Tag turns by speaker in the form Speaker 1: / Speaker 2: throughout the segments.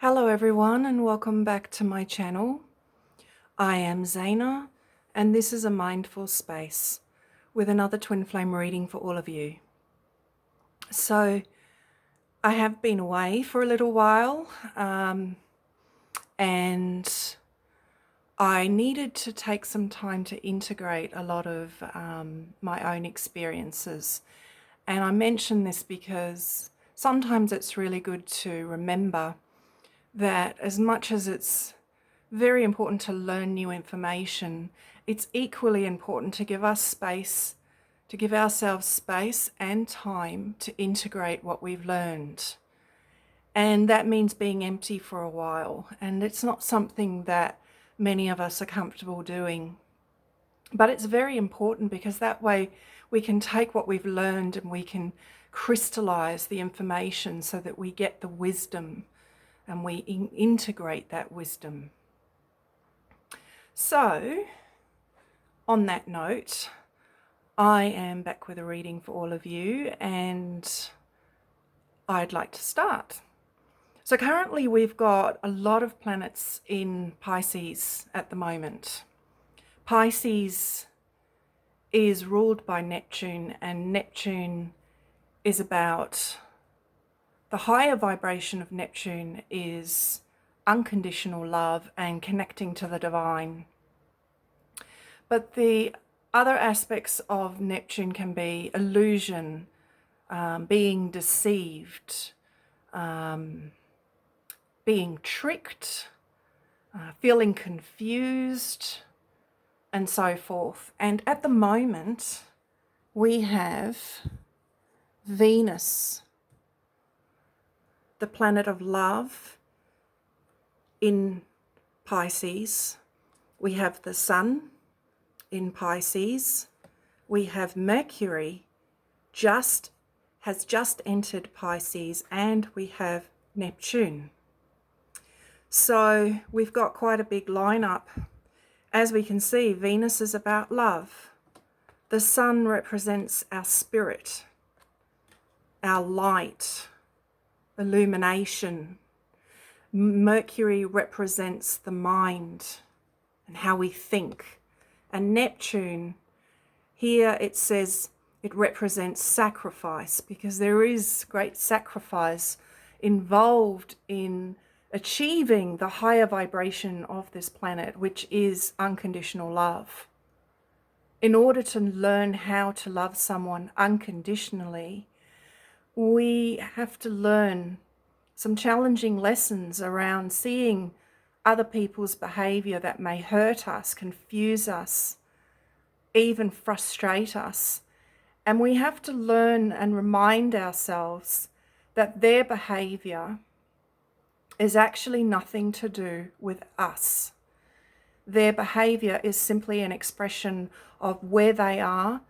Speaker 1: Hello everyone and welcome back to my channel. I am Zaina and this is a mindful space with another twin flame reading for all of you. So I have been away for a little while and I needed to take some time to integrate a lot of my own experiences. And I mention this because sometimes it's really good to remember that as much as it's very important to learn new information, it's equally important to give us space, to give ourselves space and time to integrate what we've learned. And that means being empty for a while. And it's not something that many of us are comfortable doing. But it's very important because that way we can take what we've learned and we can crystallize the information so that we get the wisdom and we integrate that wisdom. So, on that note, I am back with a reading for all of you and I'd like to start. So currently we've got a lot of planets in Pisces at the moment. Pisces is ruled by Neptune, and Neptune is about, the higher vibration of Neptune is unconditional love and connecting to the divine. But the other aspects of Neptune can be illusion, being deceived, being tricked, feeling confused, and so forth. And at the moment, we have Venus, the planet of love, in Pisces. We have the Sun in Pisces. We have Mercury has just entered Pisces, and we have Neptune. So we've got quite a big lineup. As we can see, Venus is about love. The Sun represents our spirit, our light, illumination. Mercury represents the mind and how we think. And Neptune, here it says it represents sacrifice, because there is great sacrifice involved in achieving the higher vibration of this planet, which is unconditional love. In order to learn how to love someone unconditionally, we have to learn some challenging lessons around seeing other people's behavior that may hurt us, confuse us, even frustrate us. And we have to learn and remind ourselves that their behavior is actually nothing to do with us. Their behavior is simply an expression of where they are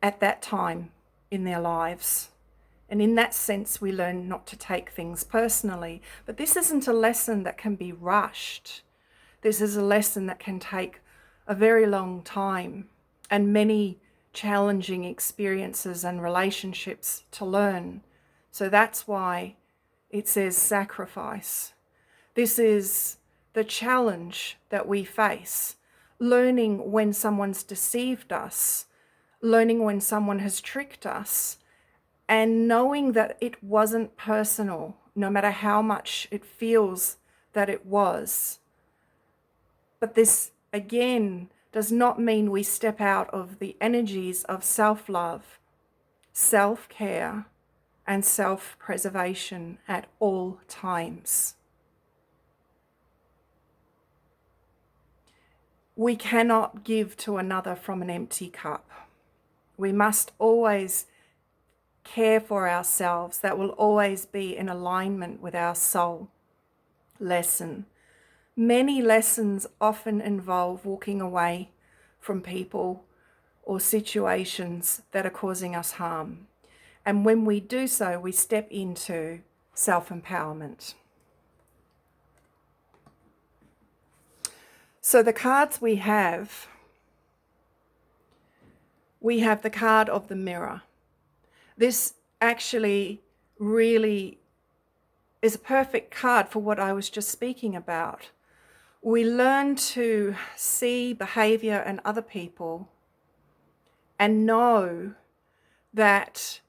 Speaker 1: at that time in their lives. And in that sense, we learn not to take things personally. But this isn't a lesson that can be rushed. This is a lesson that can take a very long time and many challenging experiences and relationships to learn. So that's why it says sacrifice. This is the challenge that we face. Learning when someone's deceived us, learning when someone has tricked us, and knowing that it wasn't personal, no matter how much it feels that it was. But this, again, does not mean we step out of the energies of self-love, self-care, and self-preservation at all times. We cannot give to another from an empty cup. We must always care for ourselves. That will always be in alignment with our soul lesson. Many lessons often involve walking away from people or situations that are causing us harm. And when we do so, we step into self-empowerment. So the cards we have the card of the mirror. This actually really is a perfect card for what I was just speaking about. We learn to see behavior in other people and know that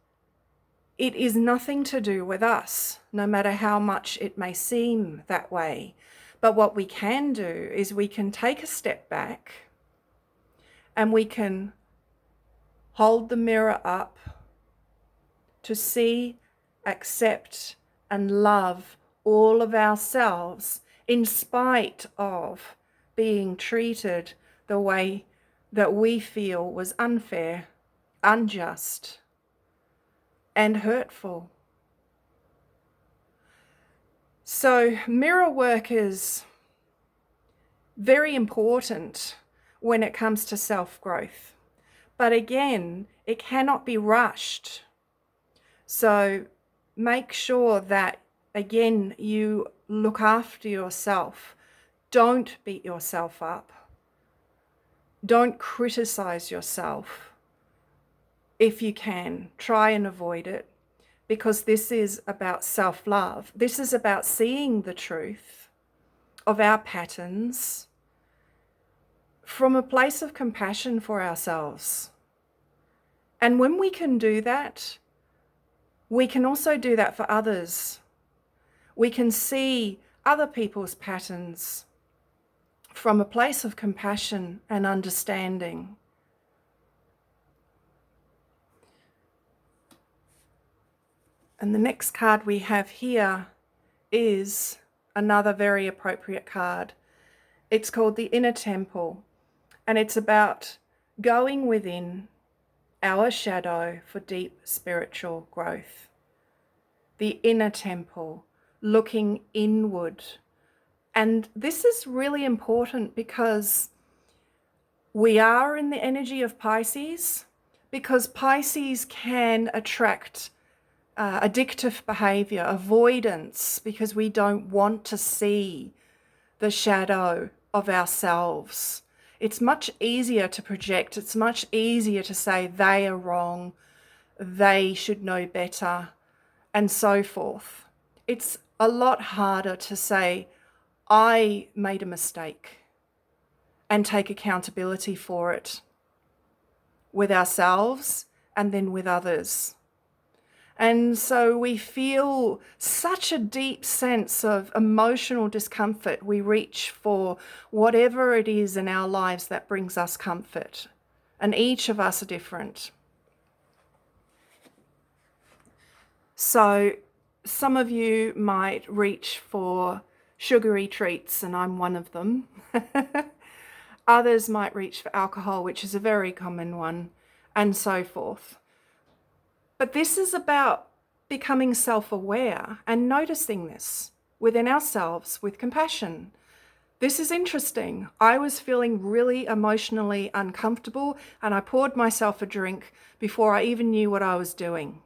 Speaker 1: it is nothing to do with us, no matter how much it may seem that way. But what we can do is we can take a step back and we can hold the mirror up to see, accept, and love all of ourselves in spite of being treated the way that we feel was unfair, unjust, and hurtful. So mirror work is very important when it comes to self-growth. But again, it cannot be rushed. So make sure that, again, you look after yourself. Don't beat yourself up. Don't criticize yourself. If you can, try and avoid it, because this is about self-love. This is about seeing the truth of our patterns from a place of compassion for ourselves. And when we can do that, we can also do that for others. We can see other people's patterns from a place of compassion and understanding. And the next card we have here is another very appropriate card. It's called the Inner Temple, and it's about going within our shadow for deep spiritual growth. The inner temple, looking inward. And this is really important because we are in the energy of Pisces, because Pisces can attract addictive behavior, avoidance, because we don't want to see the shadow of ourselves. It's much easier to project. It's much easier to say they are wrong, they should know better, and so forth. It's a lot harder to say, I made a mistake, and take accountability for it with ourselves and then with others. And so we feel such a deep sense of emotional discomfort. We reach for whatever it is in our lives that brings us comfort. And each of us are different. So some of you might reach for sugary treats, and I'm one of them. Others might reach for alcohol, which is a very common one, and so forth. But this is about becoming self-aware and noticing this within ourselves with compassion. This is interesting. I was feeling really emotionally uncomfortable, and I poured myself a drink before I even knew what I was doing.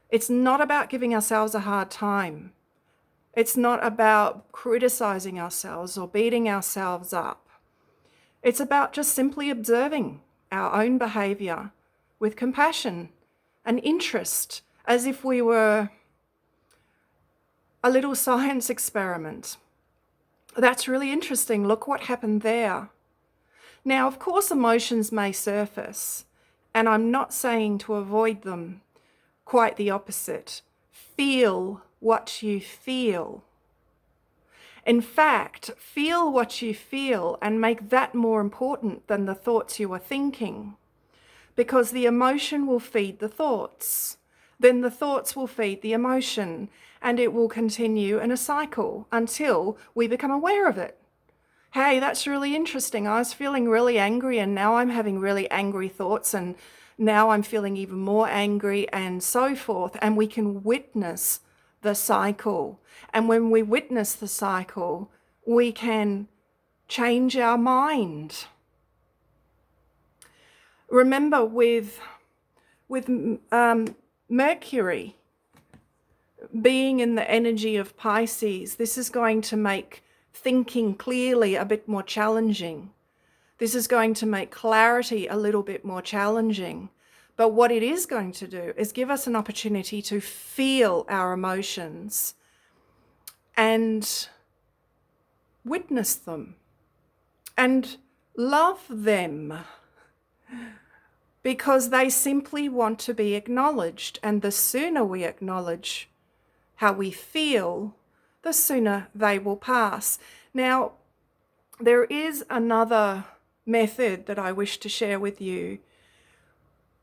Speaker 1: It's not about giving ourselves a hard time. It's not about criticizing ourselves or beating ourselves up. It's about just simply observing our own behavior with compassion and interest, as if we were a little science experiment. That's really interesting. Look what happened there. Now, of course, emotions may surface, and I'm not saying to avoid them. Quite the opposite. Feel what you feel. In fact, feel what you feel and make that more important than the thoughts you are thinking. Because the emotion will feed the thoughts. Then the thoughts will feed the emotion, and it will continue in a cycle until we become aware of it. Hey, that's really interesting. I was feeling really angry, and now I'm having really angry thoughts, and now I'm feeling even more angry, and so forth. And we can witness the cycle. And when we witness the cycle, we can change our mind. Remember, with Mercury being in the energy of Pisces, this is going to make thinking clearly a bit more challenging. This is going to make clarity a little bit more challenging. But what it is going to do is give us an opportunity to feel our emotions and witness them and love them, because they simply want to be acknowledged. And the sooner we acknowledge how we feel, the sooner they will pass. Now, there is another method that I wish to share with you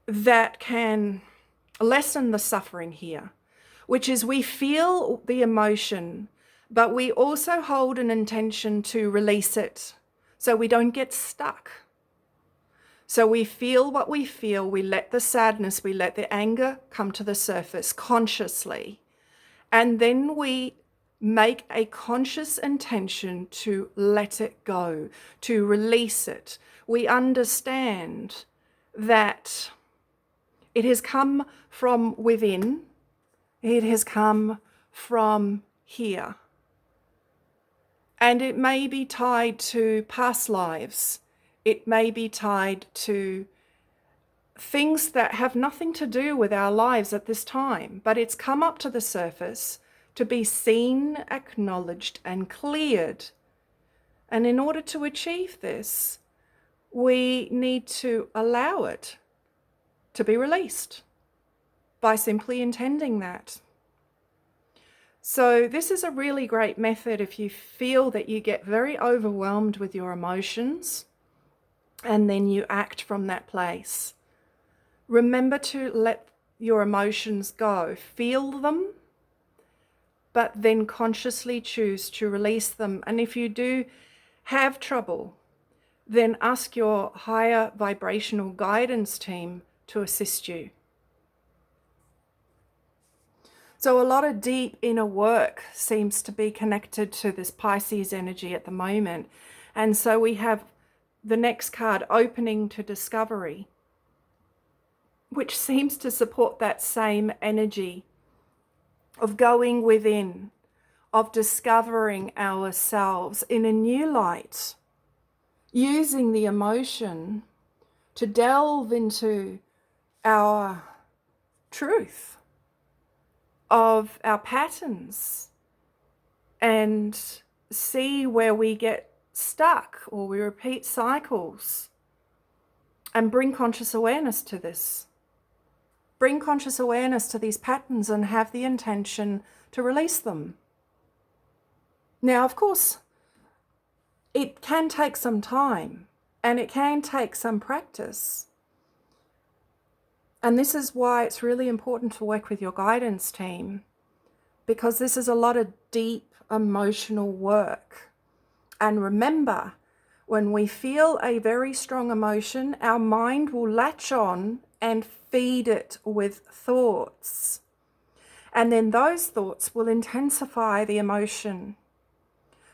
Speaker 1: that can lessen the suffering here, which is we feel the emotion, but we also hold an intention to release it so we don't get stuck. So we feel what we feel, we let the sadness, we let the anger come to the surface consciously, and then we make a conscious intention to let it go, to release it. We understand that it has come from within, it has come from here. And it may be tied to past lives. It may be tied to things that have nothing to do with our lives at this time, but it's come up to the surface to be seen, acknowledged, and cleared. And in order to achieve this, we need to allow it to be released by simply intending that. So this is a really great method if you feel that you get very overwhelmed with your emotions and then you act from that place. Remember to let your emotions go. Feel them, but then consciously choose to release them. And if you do have trouble, then ask your higher vibrational guidance team to assist you. So a lot of deep inner work seems to be connected to this Pisces energy at the moment. And so we have the next card, Opening to Discovery, which seems to support that same energy of going within, of discovering ourselves in a new light, using the emotion to delve into our truth of our patterns and see where we get stuck or we repeat cycles, and bring conscious awareness to this. Bring conscious awareness to these patterns and have the intention to release them. Now, of course, it can take some time and it can take some practice. And this is why it's really important to work with your guidance team, because this is a lot of deep emotional work. And remember, when we feel a very strong emotion, our mind will latch on and feed it with thoughts. And then those thoughts will intensify the emotion.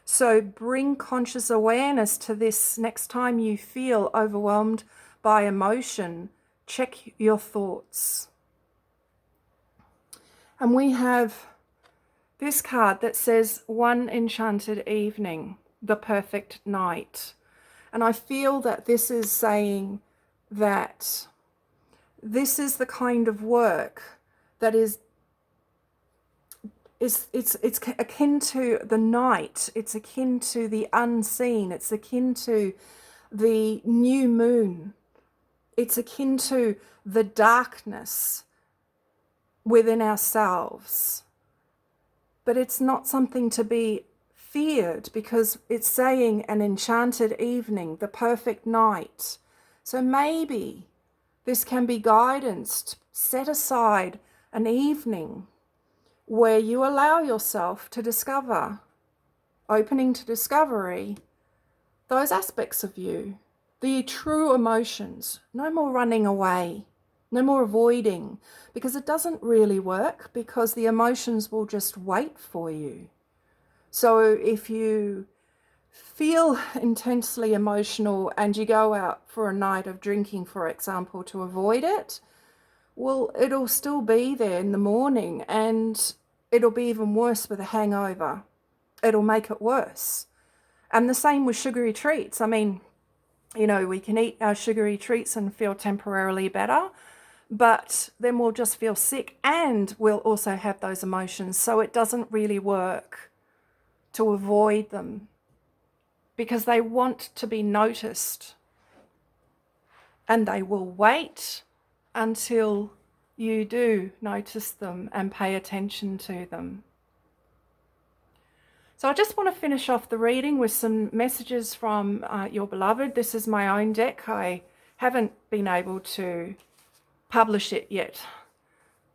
Speaker 1: So bring conscious awareness to this next time you feel overwhelmed by emotion. Check your thoughts. And we have this card that says One Enchanted Evening, the Perfect Night. And I feel that this is saying that this is the kind of work that it's akin to the night. It's akin to the unseen. It's akin to the new moon. It's akin to the darkness within ourselves. But it's not something to be feared, because it's saying an enchanted evening, the perfect night. So maybe this can be guidance to set aside an evening where you allow yourself to discover, opening to discovery, those aspects of you, the true emotions. No more running away, no more avoiding, because it doesn't really work, because the emotions will just wait for you. So if you feel intensely emotional and you go out for a night of drinking, for example, to avoid it, well, it'll still be there in the morning, and it'll be even worse with a hangover. It'll make it worse. And the same with sugary treats. I mean, you know, we can eat our sugary treats and feel temporarily better, but then we'll just feel sick and we'll also have those emotions. So it doesn't really work to avoid them because they want to be noticed, and they will wait until you do notice them and pay attention to them. So I just want to finish off the reading with some messages from your beloved. This is my own deck. I haven't been able to publish it yet,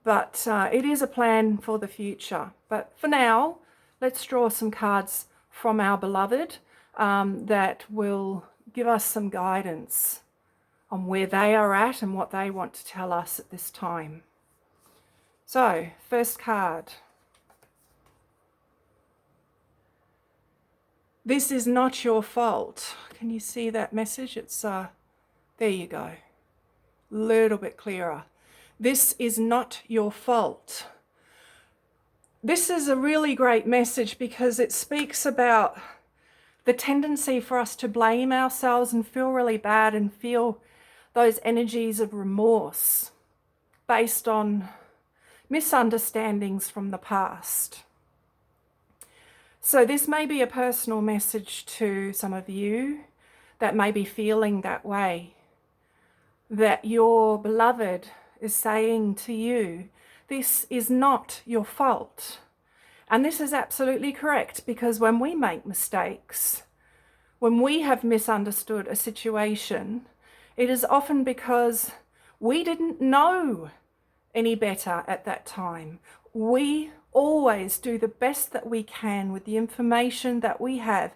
Speaker 1: but it is a plan for the future. But for now, let's draw some cards from our beloved that will give us some guidance on where they are at and what they want to tell us at this time. So, first card. This is not your fault. Can you see that message? It's, there you go. Little bit clearer. This is not your fault. This is a really great message because it speaks about the tendency for us to blame ourselves and feel really bad and feel those energies of remorse based on misunderstandings from the past. So this may be a personal message to some of you that may be feeling that way, that your beloved is saying to you, this is not your fault. And this is absolutely correct, because when we make mistakes, when we have misunderstood a situation, it is often because we didn't know any better at that time. We always do the best that we can with the information that we have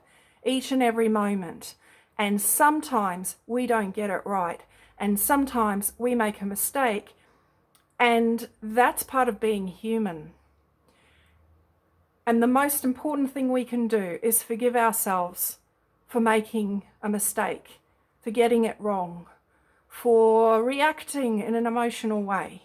Speaker 1: each and every moment. And sometimes we don't get it right. And sometimes we make a mistake. And that's part of being human. And the most important thing we can do is forgive ourselves for making a mistake, for getting it wrong, for reacting in an emotional way.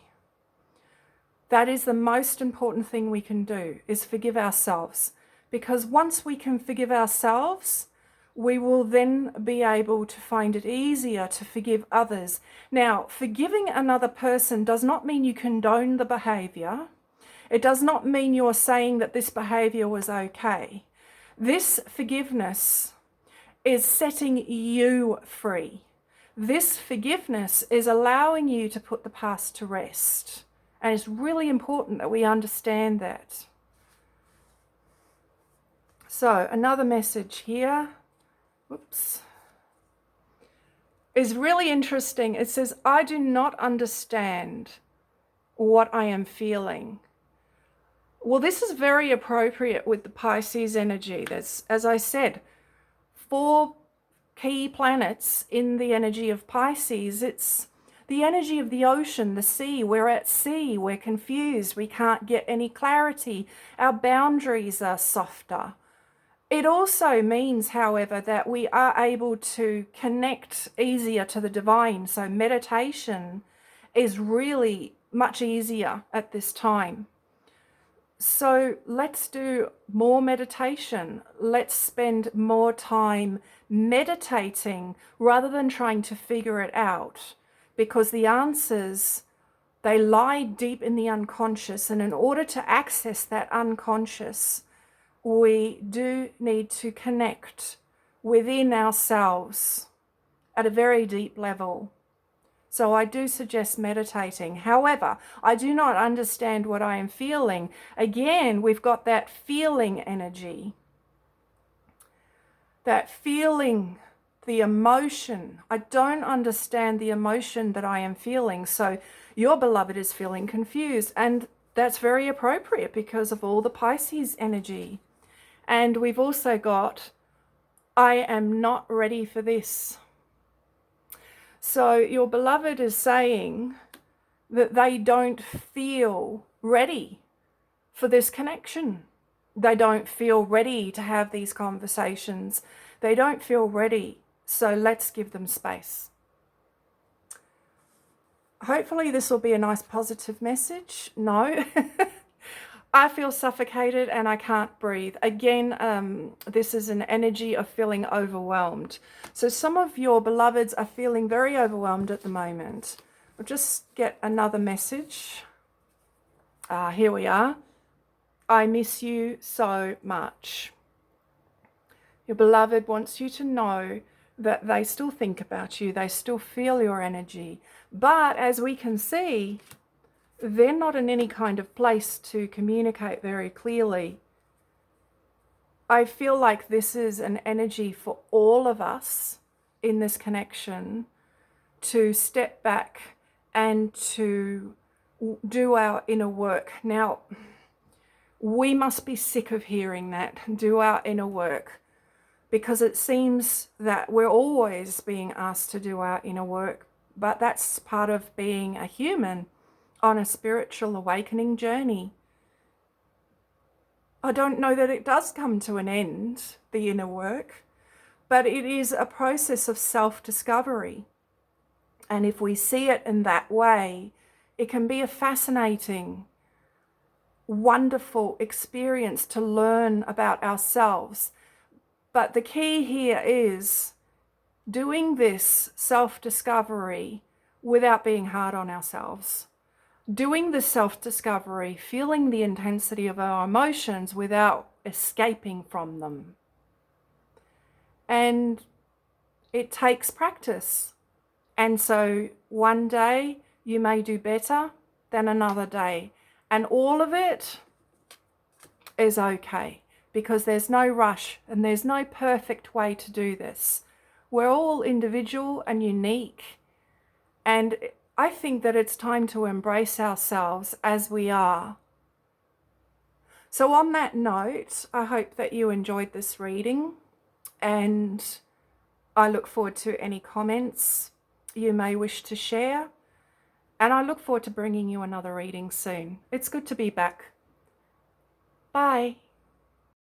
Speaker 1: That is the most important thing we can do, is forgive ourselves. Because once we can forgive ourselves, we will then be able to find it easier to forgive others. Now, forgiving another person does not mean you condone the behavior. It does not mean you're saying that this behavior was okay. This forgiveness is setting you free. This forgiveness is allowing you to put the past to rest. And it's really important that we understand that. So another message here, is really interesting. It says, I do not understand what I am feeling. Well, this is very appropriate with the Pisces energy. There's, as I said, 4 key planets in the energy of Pisces. It's the energy of the ocean, the sea. We're at sea, we're confused, we can't get any clarity. Our boundaries are softer. It also means, however, that we are able to connect easier to the divine. So meditation is really much easier at this time. So let's do more meditation. Let's spend more time meditating rather than trying to figure it out. Because the answers, they lie deep in the unconscious. And in order to access that unconscious, we do need to connect within ourselves at a very deep level. So I do suggest meditating. However, I do not understand what I am feeling. Again, we've got that feeling energy. That feeling, the emotion. I don't understand the emotion that I am feeling. So your beloved is feeling confused. And that's very appropriate because of all the Pisces energy. And we've also got, I am not ready for this. So your beloved is saying that they don't feel ready for this connection. They don't feel ready to have these conversations. They don't feel ready. So let's give them space. Hopefully this will be a nice positive message. No. I feel suffocated and I can't breathe. Again, this is an energy of feeling overwhelmed. So some of your beloveds are feeling very overwhelmed at the moment. We'll just get another message. Here we are. I miss you so much. Your beloved wants you to know that they still think about you. They still feel your energy. But as we can see, they're not in any kind of place to communicate very clearly. I feel like this is an energy for all of us in this connection to step back and to do our inner work. Now, we must be sick of hearing that, do our inner work, because it seems that we're always being asked to do our inner work, but that's part of being a human on a spiritual awakening journey. I don't know that it does come to an end, the inner work, but it is a process of self-discovery. And if we see it in that way, it can be a fascinating, wonderful experience to learn about ourselves. But the key here is doing this self-discovery without being hard on ourselves. Doing the self-discovery, feeling the intensity of our emotions without escaping from them. And it takes practice. And so one day you may do better than another day. And all of it is okay, because there's no rush and there's no perfect way to do this. We're all individual and unique. And I think that it's time to embrace ourselves as we are. So on that note, I hope that you enjoyed this reading, and I look forward to any comments you may wish to share. And I look forward to bringing you another reading soon. It's good to be back. Bye.